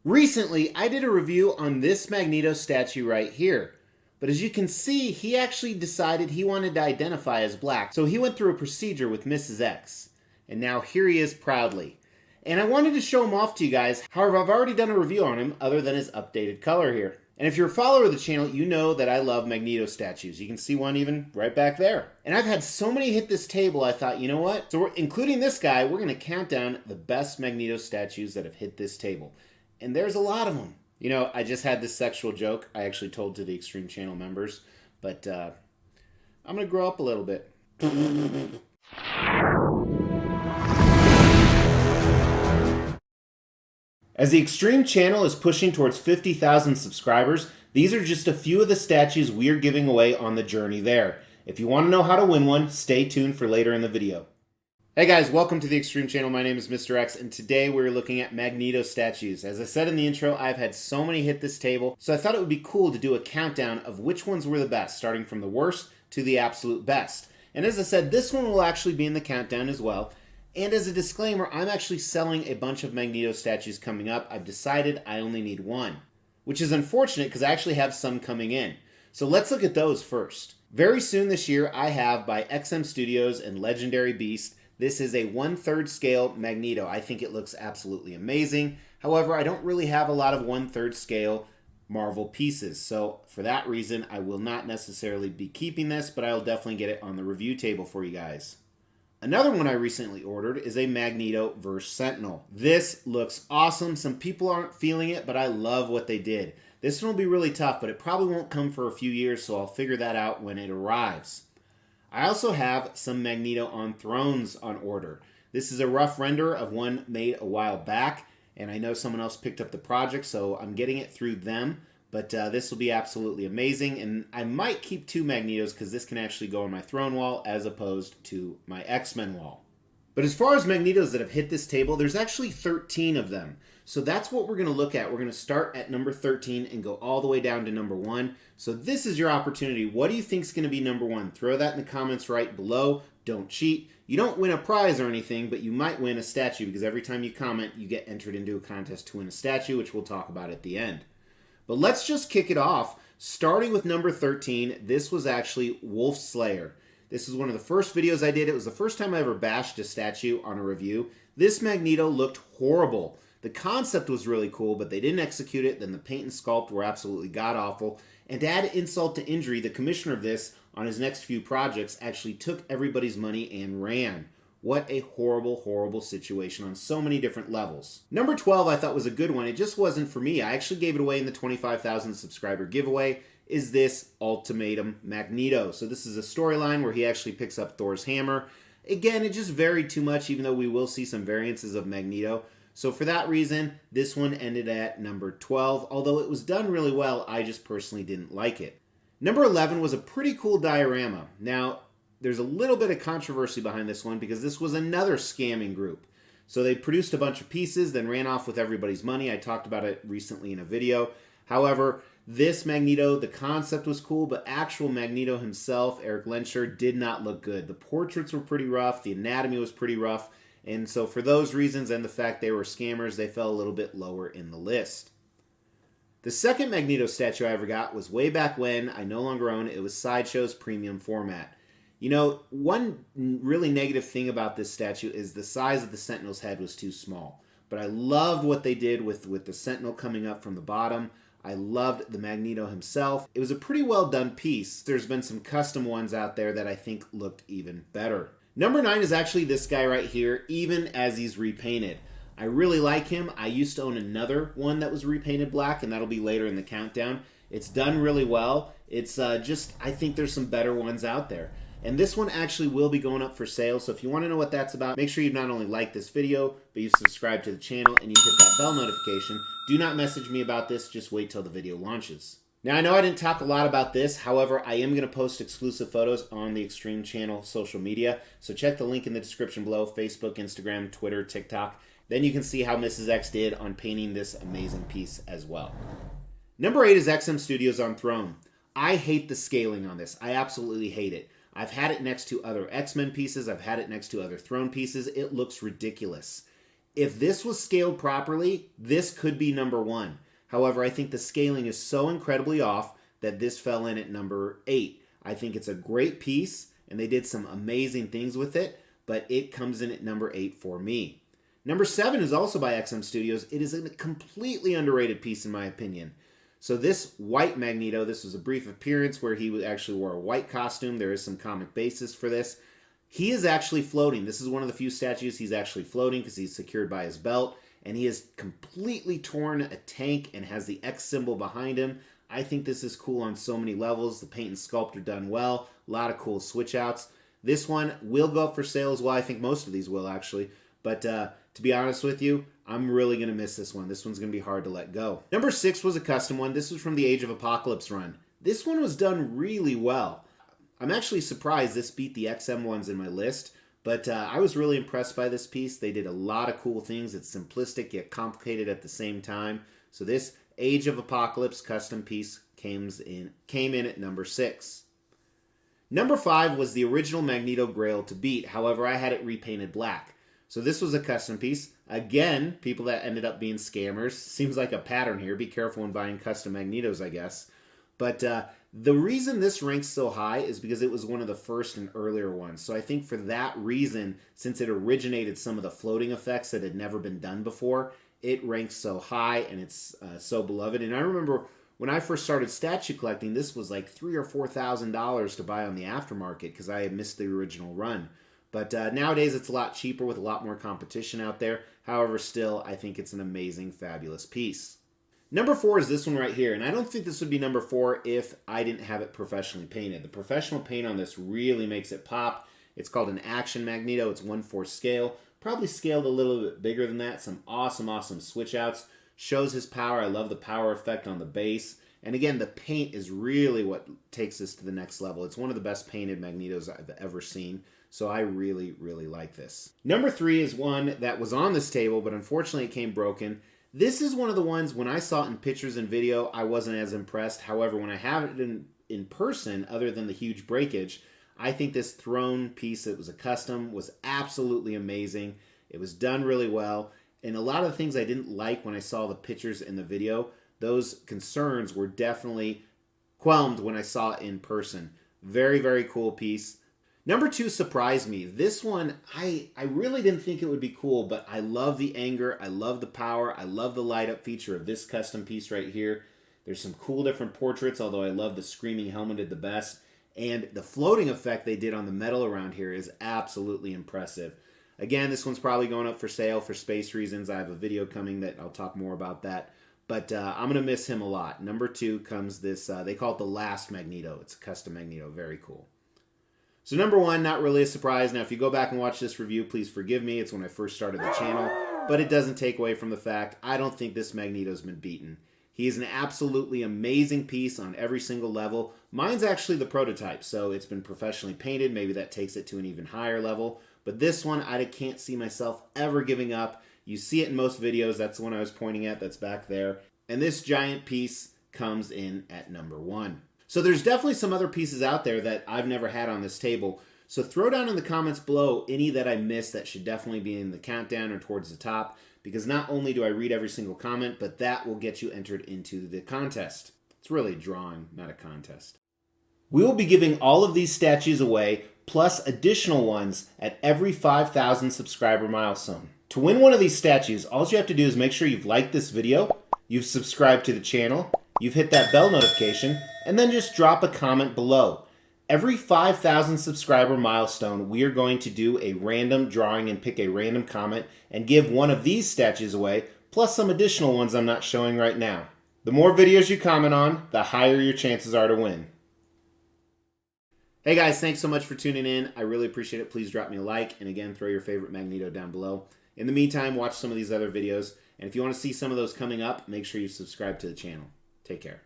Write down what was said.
Recently, I did a review on this Magneto statue right here. But as you can see, he actually decided he wanted to identify as black, so he went through a procedure with Mrs. X. And now here he is proudly. And I wanted to show him off to you guys, however I've already done a review on him other than his updated color here. And if you're a follower of the channel, you know that I love Magneto statues. You can see one even right back there. And I've had so many hit this table, I thought, you know what? So including this guy, we're going to count down the best Magneto statues that have hit this table. And there's a lot of them. You know, I just had this sexual joke I actually told to the Extreme Channel members, but I'm going to grow up a little bit. As the Extreme Channel is pushing towards 50,000 subscribers, these are just a few of the statues we are giving away on the journey there. If you want to know how to win one, stay tuned for later in the video. Hey guys, welcome to the Extreme Channel. My name is Mr. X, and today we're looking at Magneto statues. As I said in the intro, I've had so many hit this table, so I thought it would be cool to do a countdown of which ones were the best, starting from the worst to the absolute best. And as I said, this one will actually be in the countdown as well. And as a disclaimer, I'm actually selling a bunch of Magneto statues coming up. I've decided I only need one, which is unfortunate because I actually have some coming in. So let's look at those first. Very soon this year, I have by XM Studios and Legendary Beast. This is a 1/3 scale Magneto. I think it looks absolutely amazing. However, I don't really have a lot of 1/3 scale Marvel pieces. So for that reason, I will not necessarily be keeping this, but I'll definitely get it on the review table for you guys. Another one I recently ordered is a Magneto vs. Sentinel. This looks awesome. Some people aren't feeling it, but I love what they did. This one will be really tough, but it probably won't come for a few years, so I'll figure that out when it arrives. I also have some Magneto on Thrones on order. This is a rough render of one made a while back, and I know someone else picked up the project, so I'm getting it through them. But this will be absolutely amazing, and I might keep two Magnetos because this can actually go on my throne wall as opposed to my X-Men wall. But as far as Magnetos that have hit this table, there's actually 13 of them. So that's what we're going to look at. We're going to start at number 13 and go all the way down to number 1. So this is your opportunity. What do you think is going to be number 1? Throw that in the comments right below. Don't cheat. You don't win a prize or anything, but you might win a statue because every time you comment, you get entered into a contest to win a statue, which we'll talk about at the end. But let's just kick it off. Starting with number 13, this was actually Wolf Slayer. This is one of the first videos I did. It was the first time I ever bashed a statue on a review. This Magneto looked horrible. The concept was really cool, but they didn't execute it. Then the paint and sculpt were absolutely god-awful. And to add insult to injury, the commissioner of this, on his next few projects, actually took everybody's money and ran. What a horrible, horrible situation on so many different levels. Number 12 I thought was a good one. It just wasn't for me. I actually gave it away in the 25,000 subscriber giveaway. Is this Ultimatum Magneto. So this is a storyline where he actually picks up Thor's hammer. Again, it just varied too much, even though we will see some variances of Magneto. So for that reason, this one ended at number 12. Although it was done really well, I just personally didn't like it. Number 11 was a pretty cool diorama. Now, there's a little bit of controversy behind this one because this was another scamming group. So they produced a bunch of pieces, then ran off with everybody's money. I talked about it recently in a video. However, this Magneto, the concept was cool, but actual Magneto himself, Eric Lenscher, did not look good. The portraits were pretty rough. The anatomy was pretty rough. And so for those reasons and the fact they were scammers, they fell a little bit lower in the list. The second Magneto statue I ever got was way back when. I no longer own it. It was Sideshow's premium format. You know, one really negative thing about this statue is the size of the Sentinel's head was too small. But I loved what they did with the Sentinel coming up from the bottom. I loved the Magneto himself. It was a pretty well done piece. There's been some custom ones out there that I think looked even better. Number 9 is actually this guy right here, even as he's repainted. I really like him. I used to own another one that was repainted black, and that'll be later in the countdown. It's done really well. It's just, I think there's some better ones out there. And this one actually will be going up for sale, so if you want to know what that's about, make sure you not only like this video, but you subscribe to the channel and you hit that bell notification. Do not message me about this, just wait till the video launches. Now, I know I didn't talk a lot about this, however, I am going to post exclusive photos on the Extreme Channel social media, so check the link in the description below, Facebook, Instagram, Twitter, TikTok. Then you can see how Mrs. X did on painting this amazing piece as well. Number 8 is XM Studios on Throne. I hate the scaling on this. I absolutely hate it. I've had it next to other X-Men pieces. I've had it next to other Throne pieces. It looks ridiculous. If this was scaled properly, this could be number 1. However, I think the scaling is so incredibly off that this fell in at number 8. I think it's a great piece, and they did some amazing things with it, but it comes in at number 8 for me. Number 7 is also by XM Studios. It is a completely underrated piece in my opinion. So this white Magneto, this was a brief appearance where he actually wore a white costume. There is some comic basis for this. He is actually floating. This is one of the few statues he's actually floating because he's secured by his belt. And he has completely torn a tank and has the X symbol behind him. I think this is cool on so many levels. The paint and sculpt are done well. A lot of cool switch outs. This one will go up for sale as well. I think most of these will actually. But to be honest with you, I'm really going to miss this one. This one's going to be hard to let go. Number 6 was a custom one. This was from the Age of Apocalypse run. This one was done really well. I'm actually surprised this beat the XM ones in my list, but I was really impressed by this piece. They did a lot of cool things. It's simplistic yet complicated at the same time. So this Age of Apocalypse custom piece came in at number 6. Number 5 was the original Magneto Grail to beat. However, I had it repainted black. So this was a custom piece. Again, people that ended up being scammers. Seems like a pattern here. Be careful when buying custom Magnetos, I guess. But the reason this ranks so high is because it was one of the first and earlier ones. So I think for that reason, since it originated some of the floating effects that had never been done before, it ranks so high and it's so beloved. And I remember when I first started statue collecting, this was like $3,000 or $4,000 to buy on the aftermarket because I had missed the original run. But nowadays it's a lot cheaper with a lot more competition out there. However, still, I think it's an amazing, fabulous piece. Number 4 is this one right here, and I don't think this would be number 4 if I didn't have it professionally painted. The professional paint on this really makes it pop. It's called an Action Magneto. It's 1/4 scale. Probably scaled a little bit bigger than that. Some awesome switch outs. Shows his power. I love the power effect on the base. And again, the paint is really what takes this to the next level. It's one of the best painted Magnetos I've ever seen. So I really like this. Number 3 is one that was on this table, but unfortunately it came broken. This is one of the ones, when I saw it in pictures and video, I wasn't as impressed. However, when I have it in person, other than the huge breakage, I think this throne piece that was a custom was absolutely amazing. It was done really well. And a lot of the things I didn't like when I saw the pictures and the video, those concerns were definitely quelmed when I saw it in person. Very cool piece. Number 2 surprised me. This one, I really didn't think it would be cool, but I love the anger, I love the power, I love the light up feature of this custom piece right here. There's some cool different portraits, although I love the screaming helmeted the best. And the floating effect they did on the metal around here is absolutely impressive. Again, this one's probably going up for sale for space reasons. I have a video coming that I'll talk more about that. But I'm going to miss him a lot. Number 2 comes this, they call it the Last Magneto. It's a custom Magneto, very cool. So number 1, not really a surprise. Now, if you go back and watch this review, please forgive me. It's when I first started the channel. But it doesn't take away from the fact I don't think this Magneto's been beaten. He's an absolutely amazing piece on every single level. Mine's actually the prototype, so it's been professionally painted. Maybe that takes it to an even higher level. But this one, I can't see myself ever giving up. You see it in most videos. That's the one I was pointing at. That's back there. And this giant piece comes in at number 1. So there's definitely some other pieces out there that I've never had on this table. So throw down in the comments below any that I missed that should definitely be in the countdown or towards the top. Because not only do I read every single comment, but that will get you entered into the contest. It's really a drawing, not a contest. We will be giving all of these statues away, plus additional ones at every 5,000 subscriber milestone. To win one of these statues, all you have to do is make sure you've liked this video, you've subscribed to the channel, you've hit that bell notification, and then just drop a comment below. Every 5,000 subscriber milestone, we are going to do a random drawing and pick a random comment and give one of these statues away, plus some additional ones I'm not showing right now. The more videos you comment on, the higher your chances are to win. Hey guys, thanks so much for tuning in. I really appreciate it. Please drop me a like, and again, throw your favorite Magneto down below. In the meantime, watch some of these other videos, and if you want to see some of those coming up, make sure you subscribe to the channel. Take care.